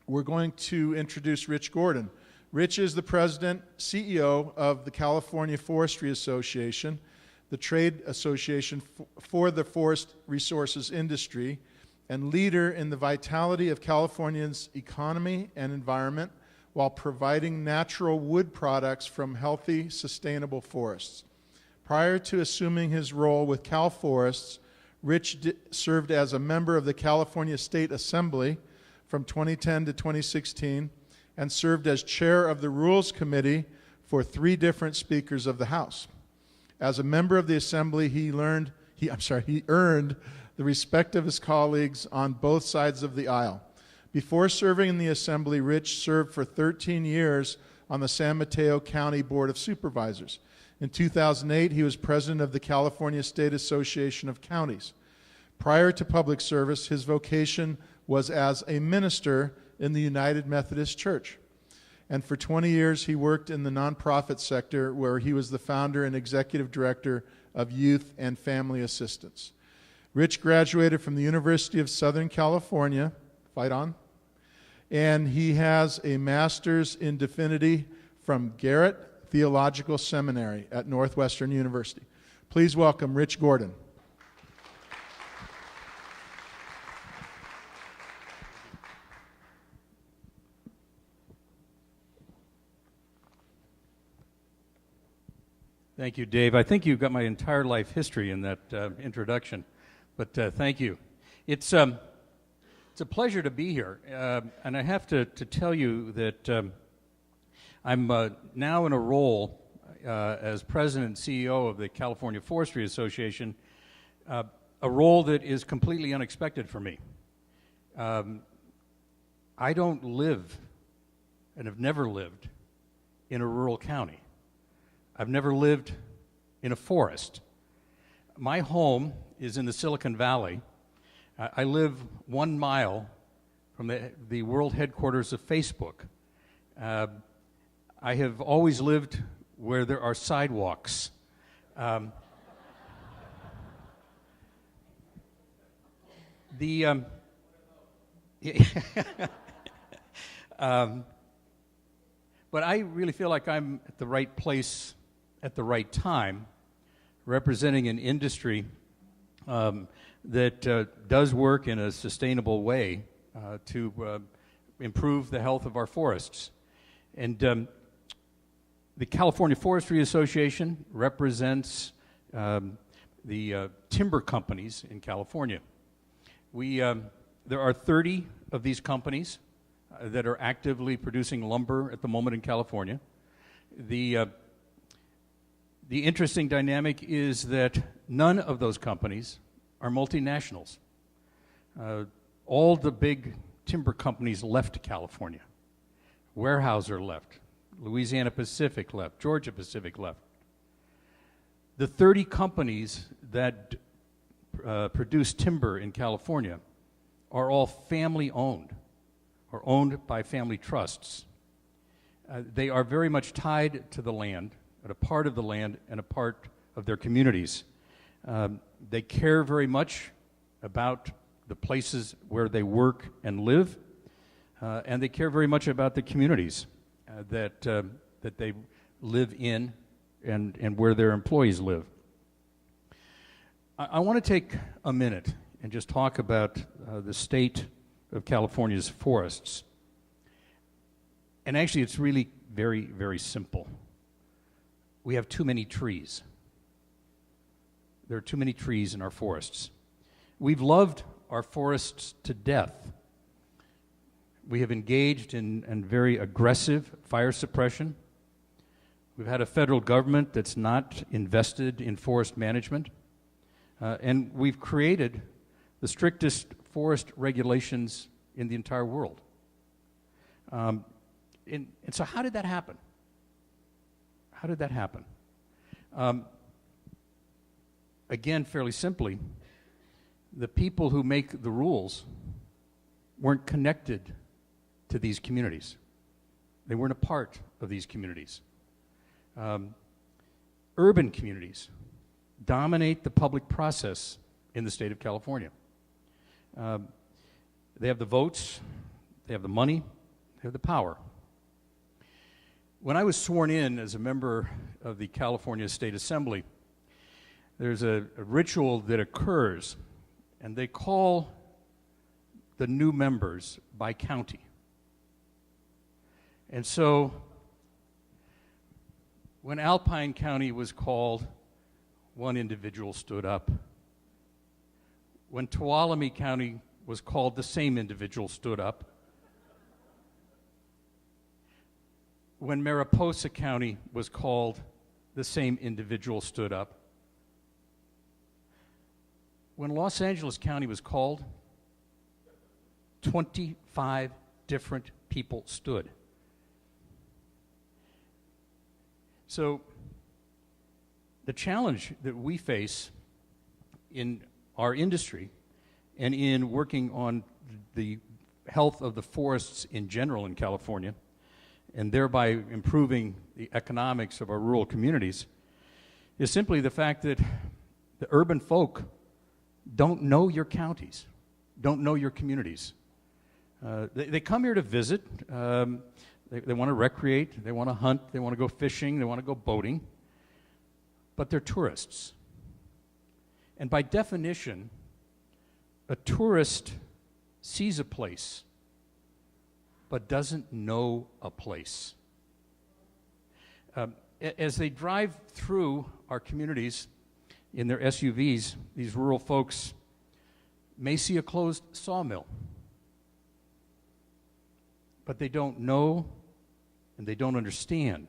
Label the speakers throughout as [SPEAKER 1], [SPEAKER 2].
[SPEAKER 1] we're going to introduce Rich Gordon. Rich is the president, CEO of the California Forestry Association, the trade association for the forest resources industry, and leader in the vitality of California's economy and environment while providing natural wood products from healthy, sustainable forests. Prior to assuming his role with Cal Forests, Rich served as a member of the California State Assembly from 2010 to 2016 and served as chair of the Rules Committee for 3 different speakers of the House. As a member of the Assembly, he earned the respect of his colleagues on both sides of the aisle. Before serving in the Assembly, Rich served for 13 years on the San Mateo County Board of Supervisors. In 2008, he was president of the California State Association of Counties. Prior to public service, his vocation was as a minister in the United Methodist Church. And for 20 years, he worked in the nonprofit sector where he was the founder and executive director of Youth and Family Assistance. Rich graduated from the University of Southern California, fight on, and he has a master's in divinity from Garrett Theological Seminary at Northwestern University. Please welcome Rich Gordon.
[SPEAKER 2] Thank you, Dave. I think you got my entire life history in that introduction, but thank you. It's a pleasure to be here, and I have to tell you that I'm now in a role as president and CEO of the California Forestry Association, a role that is completely unexpected for me. I don't live and have never lived in a rural county. I've never lived in a forest. My home is in the Silicon Valley. I live 1 mile from the world headquarters of Facebook. I have always lived where there are sidewalks. But I really feel like I'm at the right place at the right time, representing an industry that does work in a sustainable way to improve the health of our forests. And the California Forestry Association represents the timber companies in California. There are 30 of these companies that are actively producing lumber at the moment in California. The interesting dynamic is that none of those companies are multinationals. All the big timber companies left California. Weyerhaeuser left. Louisiana Pacific left. Georgia Pacific left. The 30 companies that produce timber in California are all family-owned or owned by family trusts. They are very much tied to the land, a part of the land and a part of their communities. They care very much about the places where they work and live, and they care very much about the communities that they live in and where their employees live. I want to take a minute and just talk about the state of California's forests. And actually, it's really very, very simple. We have too many trees. There are too many trees in our forests. We've loved our forests to death. We have engaged in very aggressive fire suppression. We've had a federal government that's not invested in forest management. And we've created the strictest forest regulations in the entire world. And so how did that happen? How did that happen? Again, fairly simply, the people who make the rules weren't connected to these communities. They weren't a part of these communities. Urban communities dominate the public process in the state of California. They have the votes, they have the money, They have the power. When I was sworn in as a member of the California State Assembly, there's a ritual that occurs, and they call the new members by county. And so when Alpine County was called, one individual stood up. When Tuolumne County was called, the same individual stood up. When Mariposa County was called, the same individual stood up. When Los Angeles County was called, 25 different people stood. So the challenge that we face in our industry and in working on the health of the forests in general in California, and thereby improving the economics of our rural communities, is simply the fact that the urban folk don't know your counties, don't know your communities. They come here to visit. They want to recreate, they want to hunt, they want to go fishing, they want to go boating, but they're tourists. And by definition, a tourist sees a place but doesn't know a place. As they drive through our communities in their SUVs, these rural folks may see a closed sawmill, but they don't know and they don't understand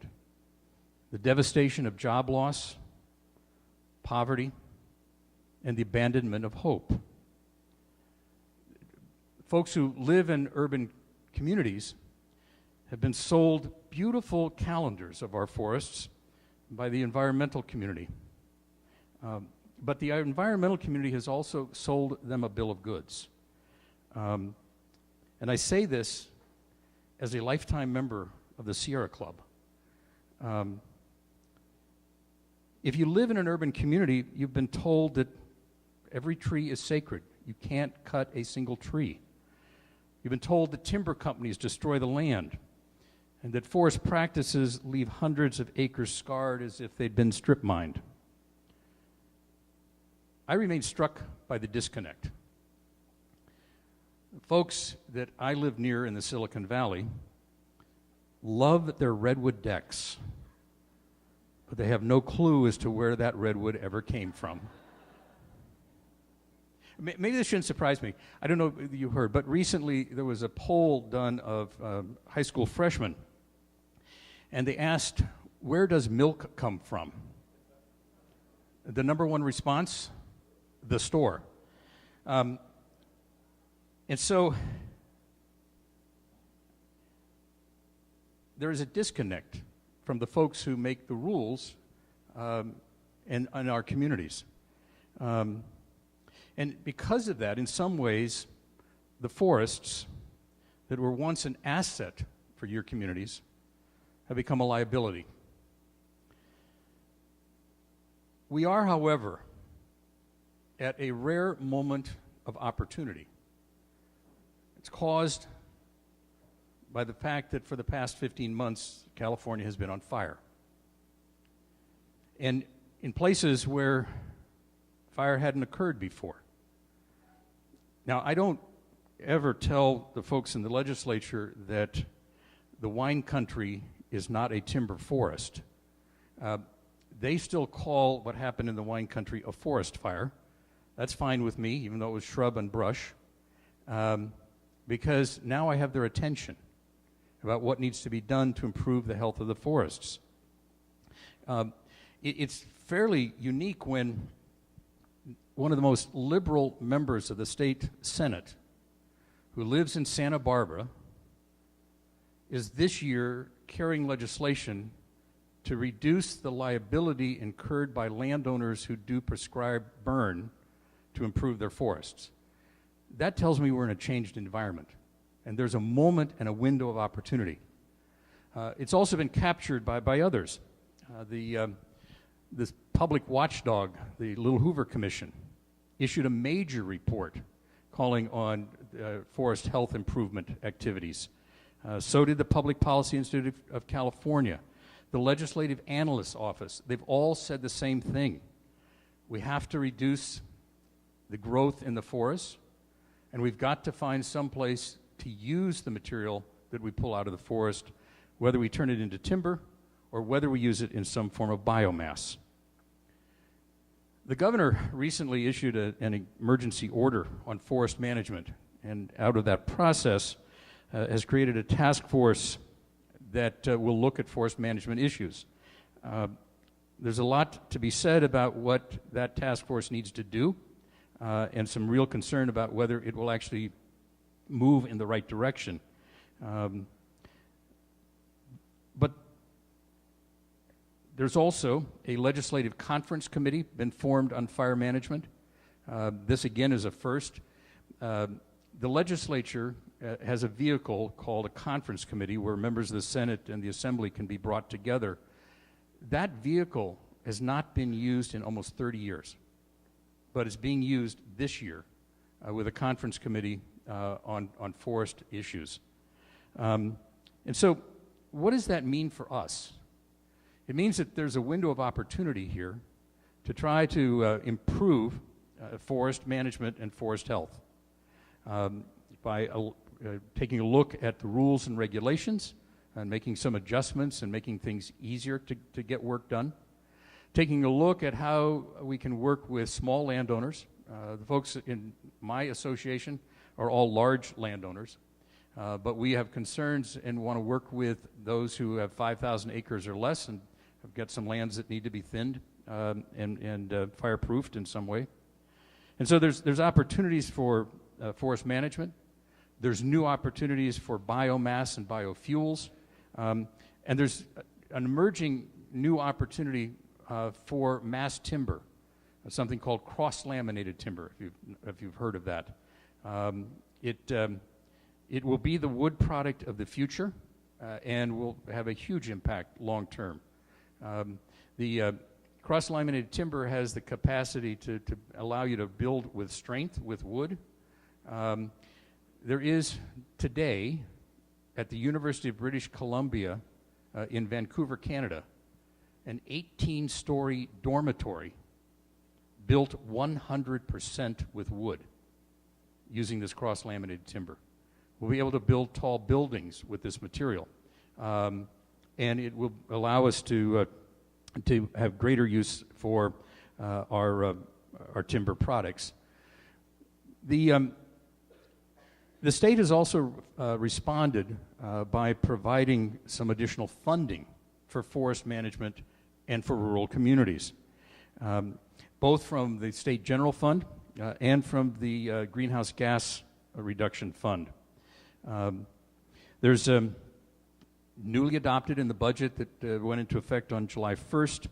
[SPEAKER 2] the devastation of job loss, poverty, and the abandonment of hope. Folks who live in urban communities have been sold beautiful calendars of our forests by the environmental community. But the environmental community has also sold them a bill of goods. And I say this as a lifetime member of the Sierra Club. If you live in an urban community, you've been told that every tree is sacred. You can't cut a single tree. You've been told that timber companies destroy the land and that forest practices leave hundreds of acres scarred as if they'd been strip mined. I remain struck by the disconnect. Folks that I live near in the Silicon Valley love their redwood decks, but they have no clue as to where that redwood ever came from. Maybe this shouldn't surprise me. I don't know if you heard, but recently there was a poll done of high school freshmen, and they asked, where does milk come from? The number one response, the store. And so there is a disconnect from the folks who make the rules in our communities. And because of that, in some ways, the forests that were once an asset for your communities have become a liability. We are, however, at a rare moment of opportunity. It's caused by the fact that for the past 15 months, California has been on fire. And in places where fire hadn't occurred before. Now, I don't ever tell the folks in the legislature that the wine country is not a timber forest. They still call what happened in the wine country a forest fire. That's fine with me, even though it was shrub and brush, because now I have their attention about what needs to be done to improve the health of the forests. It's fairly unique when one of the most liberal members of the state Senate, who lives in Santa Barbara, is this year carrying legislation to reduce the liability incurred by landowners who do prescribed burn to improve their forests. That tells me we're in a changed environment, and there's a moment and a window of opportunity. It's also been captured by others. This public watchdog, the Little Hoover Commission, issued a major report calling on forest health improvement activities. So did the Public Policy Institute of California, the Legislative Analyst's Office. They've all said the same thing. We have to reduce the growth in the forests, and we've got to find some place to use the material that we pull out of the forest, whether we turn it into timber or whether we use it in some form of biomass. The governor recently issued an emergency order on forest management, and out of that process has created a task force that will look at forest management issues. There's a lot to be said about what that task force needs to do, and some real concern about whether it will actually move in the right direction. But there's also a legislative conference committee been formed on fire management. This again is a first. The legislature has a vehicle called a conference committee where members of the Senate and the Assembly can be brought together. That vehicle has not been used in almost 30 years, but it's being used this year with a conference committee on forest issues. And so what does that mean for us? It means that there's a window of opportunity here to try to improve forest management and forest health by taking a look at the rules and regulations and making some adjustments and making things easier to get work done. Taking a look at how we can work with small landowners. The folks in my association are all large landowners, but we have concerns and want to work with those who have 5,000 acres or less and have got some lands that need to be thinned and fireproofed in some way. And so there's opportunities for forest management. There's new opportunities for biomass and biofuels. And there's an emerging new opportunity for mass timber, something called cross-laminated timber, if you've heard of that. It will be the wood product of the future and will have a huge impact long term. The cross-laminated timber has the capacity to allow you to build with strength with wood. There is today at the University of British Columbia in Vancouver, Canada, an 18-story dormitory built 100% with wood using this cross-laminated timber. We'll be able to build tall buildings with this material, and it will allow us to have greater use for our timber products. The state has also responded by providing some additional funding for forest management and for rural communities, both from the State General Fund and from the Greenhouse Gas Reduction Fund. There's newly adopted in the budget that went into effect on July 1st,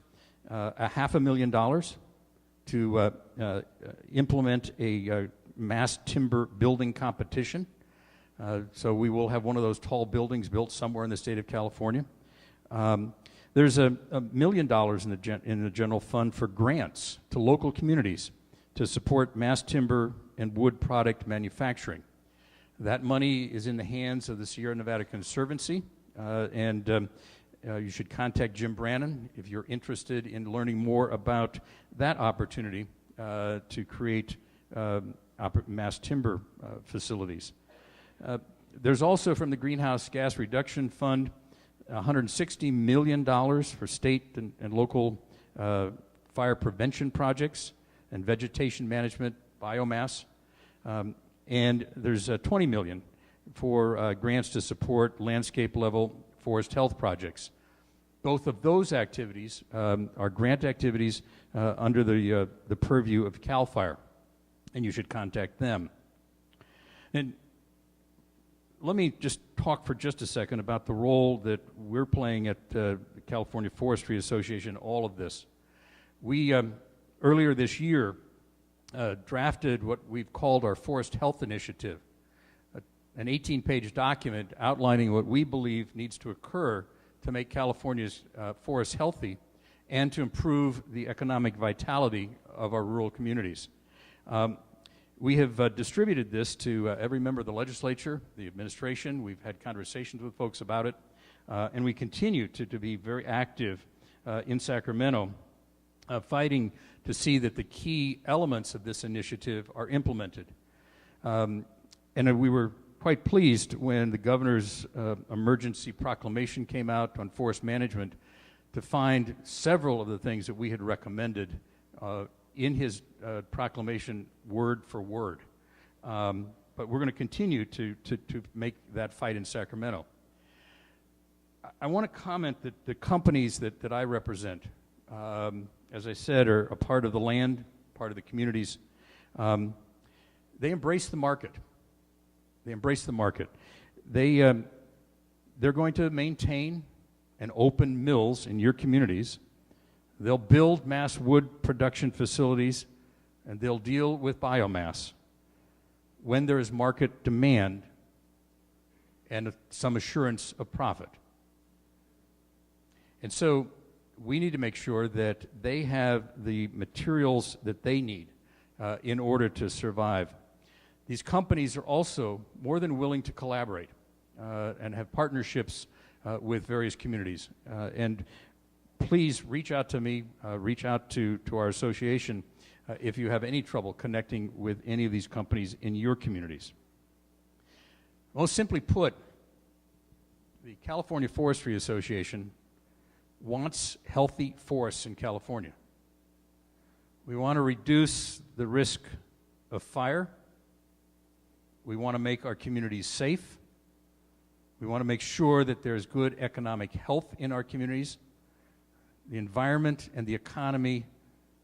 [SPEAKER 2] $500,000 to implement a mass timber building competition. So we will have one of those tall buildings built somewhere in the state of California. There's $1 million in the general fund for grants to local communities to support mass timber and wood product manufacturing. That money is in the hands of the Sierra Nevada Conservancy, and you should contact Jim Brannon if you're interested in learning more about that opportunity to create mass timber facilities. There's also from the Greenhouse Gas Reduction Fund $160 million for state and local fire prevention projects and vegetation management, biomass. And there's $20 million for grants to support landscape-level forest health projects. Both of those activities are grant activities under the purview of CAL FIRE, and you should contact them. And let me just talk for just a second about the role that we're playing at the California Forestry Association in all of this. We, earlier this year, drafted what we've called our Forest Health Initiative, an 18-page document outlining what we believe needs to occur to make California's forests healthy and to improve the economic vitality of our rural communities. We have distributed this to every member of the legislature, the administration. We've had conversations with folks about it, and we continue to be very active in Sacramento, fighting to see that the key elements of this initiative are implemented. And we were quite pleased when the governor's emergency proclamation came out on forest management to find several of the things that we had recommended in his proclamation word for word. But we're going to continue to make that fight in Sacramento. I want to comment that the companies that I represent, as I said, are a part of the land, part of the communities. They embrace the market. They embrace the market. They're going to maintain and open mills in your communities. They'll build mass wood production facilities, and they'll deal with biomass when there is market demand and some assurance of profit. And so we need to make sure that they have the materials that they need in order to survive. These companies are also more than willing to collaborate and have partnerships with various communities. And please reach out to me, reach out to our association if you have any trouble connecting with any of these companies in your communities. Most simply put, the California Forestry Association wants healthy forests in California. We want to reduce the risk of fire. We want to make our communities safe. We want to make sure that there's good economic health in our communities. The environment and the economy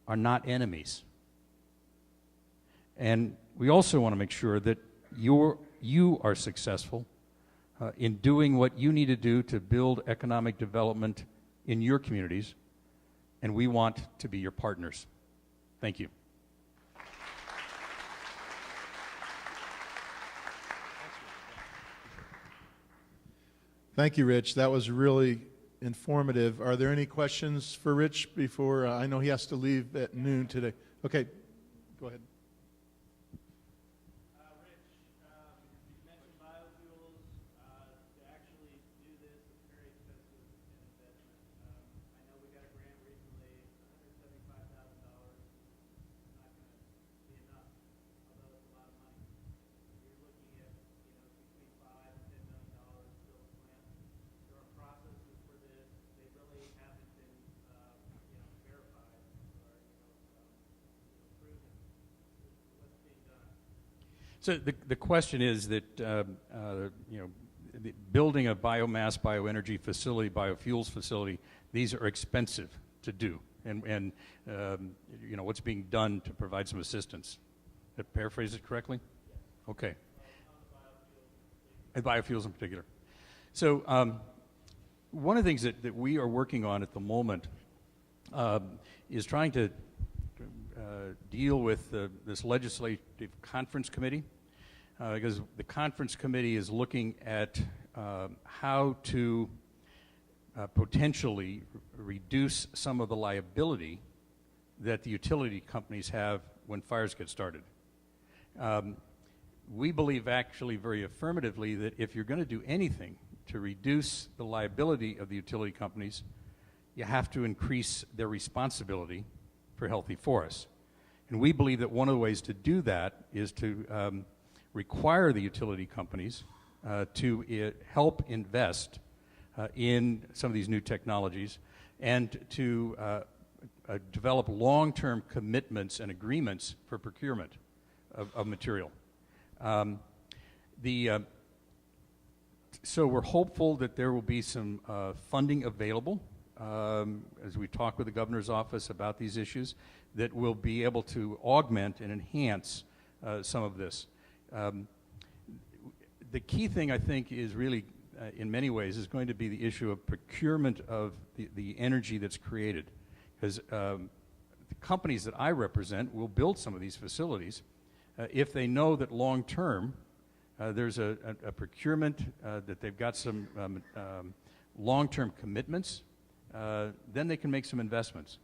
[SPEAKER 2] are not enemies. And we also want to make sure that you are successful in doing what you need to do to build economic development in your communities, and we want to be your partners. Thank you.
[SPEAKER 1] Thank you, Rich. That was really informative. Are there any questions for Rich before? I know he has to leave at noon today. Okay, go ahead.
[SPEAKER 3] Rich, you mentioned biofuels. To actually do this is very expensive investment. I know we got a grant recently, $175,000. It's not going to be enough, although it's a lot of money. You're looking at, between $5 and $10 million to build a plant. There are processes for this. They really haven't been, verified or, proven. What's being done?
[SPEAKER 2] So the question is that, building a biomass, bioenergy facility, biofuels facility, these are expensive to do. And what's being done to provide some assistance. Did I paraphrase it correctly? Yes. Okay. And biofuels in particular. So one of the things that we are working on at the moment is trying to deal with this legislative conference committee, because the conference committee is looking at how to potentially reduce some of the liability that the utility companies have when fires get started. We believe actually very affirmatively that if you're going to do anything to reduce the liability of the utility companies, you have to increase their responsibility for healthy forests. And we believe that one of the ways to do that is to require the utility companies to help invest in some of these new technologies and to develop long-term commitments and agreements for procurement of material. So we're hopeful that there will be some funding available as we talk with the governor's office about these issues that will be able to augment and enhance some of this. The key thing, I think, is really, in many ways, is going to be the issue of procurement of the energy that's created. Because the companies that I represent will build some of these facilities if they know that long-term there's a procurement, that they've got some long-term commitments, then they can make some investments.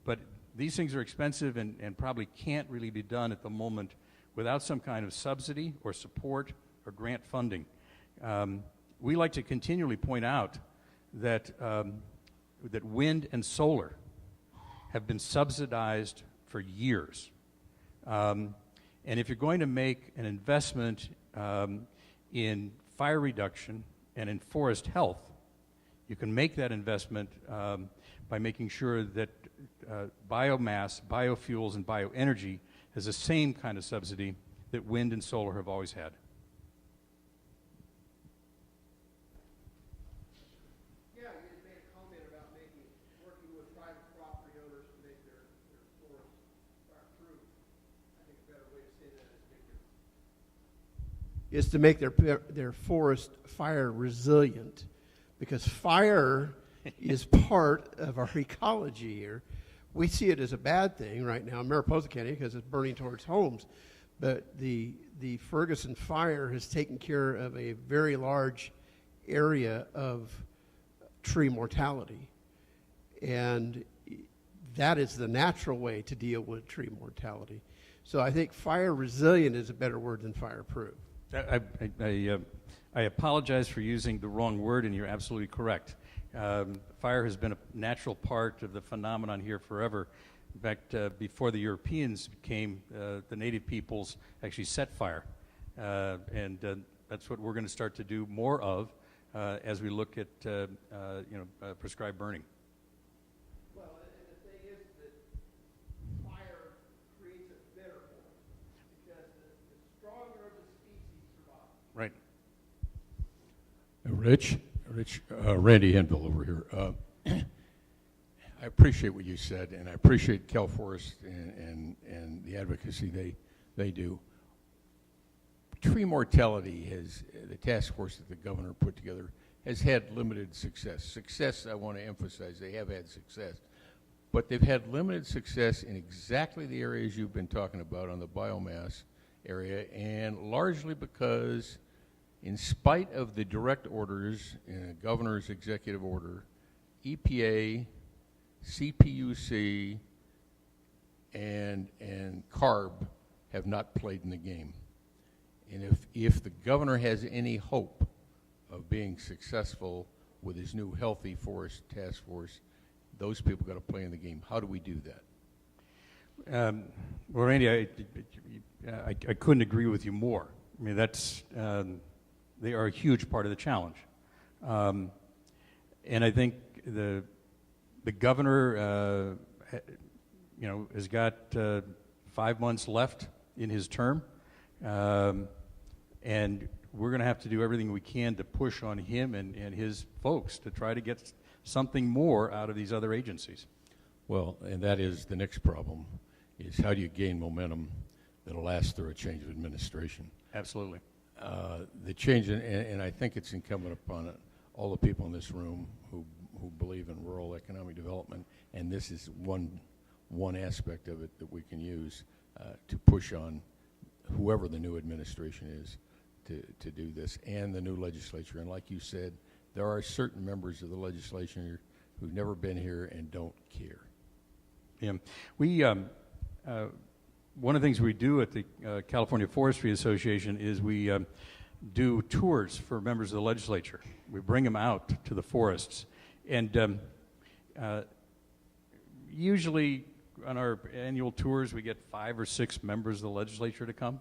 [SPEAKER 2] But these things are expensive and probably can't really be done at the moment without some kind of subsidy or support or grant funding. We like to continually point out that, that wind and solar have been subsidized for years. And if you're going to make an investment in fire reduction and in forest health, you can make that investment by making sure that biomass, biofuels, and bioenergy has the same kind of subsidy that wind and solar have always had.
[SPEAKER 4] Yeah, you had made a comment about maybe working with private property owners to make their forests fireproof. I think a better way to say that is to make their forest fire resilient, because fire is part of our ecology here. We see it as a bad thing right now in Mariposa County because it's burning towards homes, but the Ferguson fire has taken care of a very large area of tree mortality, and that is the natural way to deal with tree mortality. So I think fire resilient is a better word than fireproof.
[SPEAKER 2] I apologize for using the wrong word, and you're absolutely correct. Fire has been a natural part of the phenomenon here forever. In fact, before the Europeans came, the native peoples actually set fire. And that's what we're going to start to do more of as we look at prescribed burning.
[SPEAKER 4] Well, and the thing is that fire creates a bitter forest, because the stronger the species survive.
[SPEAKER 2] Right.
[SPEAKER 5] Randy Henville over here. I appreciate what you said, and I appreciate CalForest and the advocacy they do. Tree mortality the task force that the governor put together, has had limited success. Success, I want to emphasize, they have had success. But they've had limited success in exactly the areas you've been talking about on the biomass area, and largely because in spite of the direct orders in a governor's executive order, EPA, CPUC, and CARB have not played in the game. And if the governor has any hope of being successful with his new Healthy Forest Task Force, those people got to play in the game. How do we do that?
[SPEAKER 2] Well, Randy, I couldn't agree with you more. I mean, they are a huge part of the challenge. And I think the governor, has got 5 months left in his term. And we're going to have to do everything we can to push on him and his folks to try to get something more out of these other agencies.
[SPEAKER 5] Well, and that is the next problem, is how do you gain momentum that'll last through a change of administration?
[SPEAKER 2] Absolutely.
[SPEAKER 5] The change, and I think it's incumbent upon all the people in this room who believe in rural economic development, and this is one aspect of it that we can use to push on whoever the new administration is to do this, and the new legislature. And like you said, there are certain members of the legislature who've never been here and don't care.
[SPEAKER 2] Yeah, we one of the things we do at the California Forestry Association is we do tours for members of the legislature. We bring them out to the forests, and usually on our annual tours we get 5 or 6 members of the legislature to come.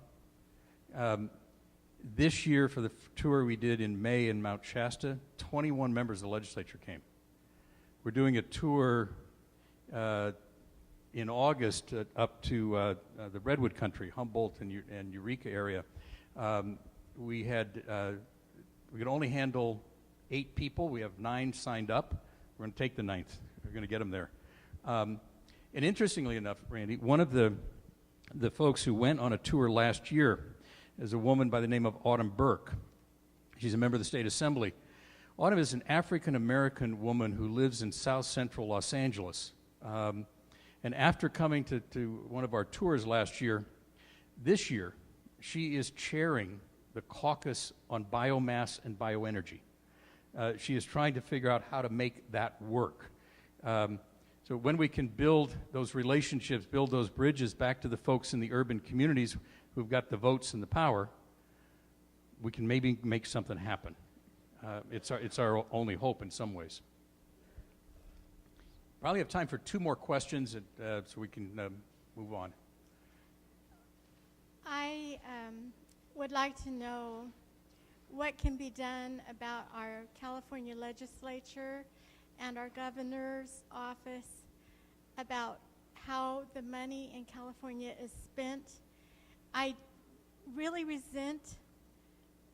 [SPEAKER 2] This year, for the tour we did in May in Mount Shasta, 21 members of the legislature came. We're doing a tour in August up to the Redwood country, Humboldt and Eureka area. We could only handle 8 people. We have 9 signed up. We're going to take the 9th. We're going to get them there. And interestingly enough, Randy, one of the folks who went on a tour last year is a woman by the name of Autumn Burke. She's a member of the State Assembly. Autumn is an African-American woman who lives in south central Los Angeles. And after coming to one of our tours last year, this year, she is chairing the caucus on biomass and bioenergy. She is trying to figure out how to make that work. So when we can build those relationships, build those bridges back to the folks in the urban communities, who've got the votes and the power, we can maybe make something happen. It's our only hope in some ways. Probably have time for 2 more questions, so we can move on.
[SPEAKER 6] I would like to know what can be done about our California legislature and our governor's office about how the money in California is spent. I really resent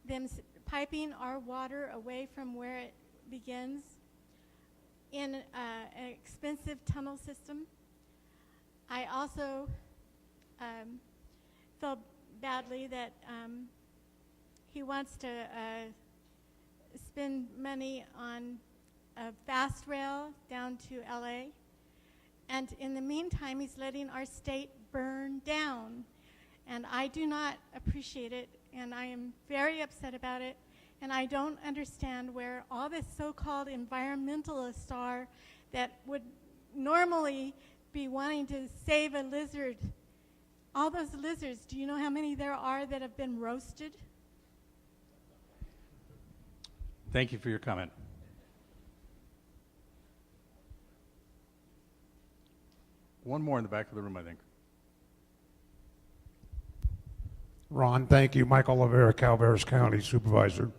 [SPEAKER 6] them piping our water away from where it begins in an expensive tunnel system. I also feel badly that he wants to spend money on a fast rail down to LA. And in the meantime, he's letting our state burn down. And I do not appreciate it, and I am very upset about it. And I don't understand where all the so-called environmentalists are that would normally be wanting to save a lizard. All those lizards, do you know how many there are that have been roasted?
[SPEAKER 2] Thank you for your comment. One more in the back of the room, I think.
[SPEAKER 7] Ron, thank you. Mike Oliveira, Calaveras County Supervisor.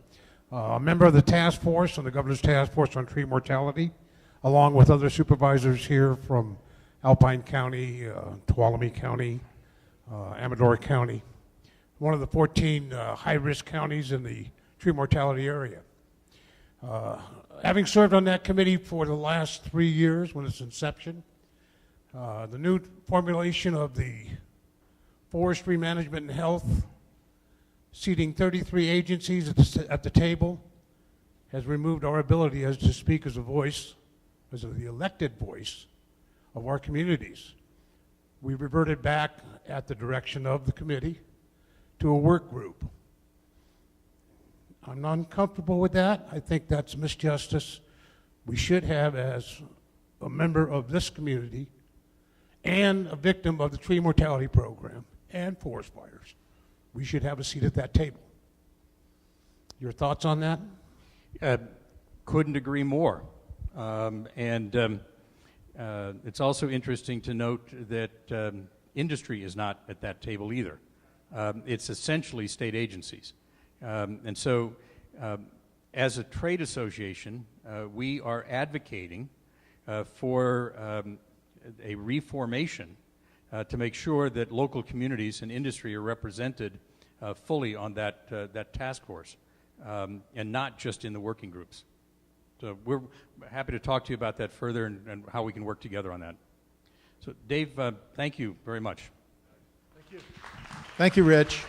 [SPEAKER 7] A member of the task force on the Governor's Task Force on Tree Mortality, along with other supervisors here from Alpine County, Tuolumne County, Amador County, one of the 14 high-risk counties in the tree mortality area. Having served on that committee for the last 3 years when its inception, the new formulation of the Forestry Management and Health, seating 33 agencies at the table, has removed our ability as to speak as a voice, as the elected voice of our communities. We reverted back at the direction of the committee to a work group. I'm not uncomfortable with that. I think that's misjustice. We should have, as a member of this community and a victim of the tree mortality program and forest fires, we should have a seat at that table. Your thoughts on that?
[SPEAKER 2] Couldn't agree more. It's also interesting to note that industry is not at that table either. It's essentially state agencies. And so, as a trade association, we are advocating for a reformation to make sure that local communities and industry are represented fully on that task force, and not just in the working groups. So we're happy to talk to you about that further and how we can work together on that. So Dave, thank you very much.
[SPEAKER 1] Thank you, Rich.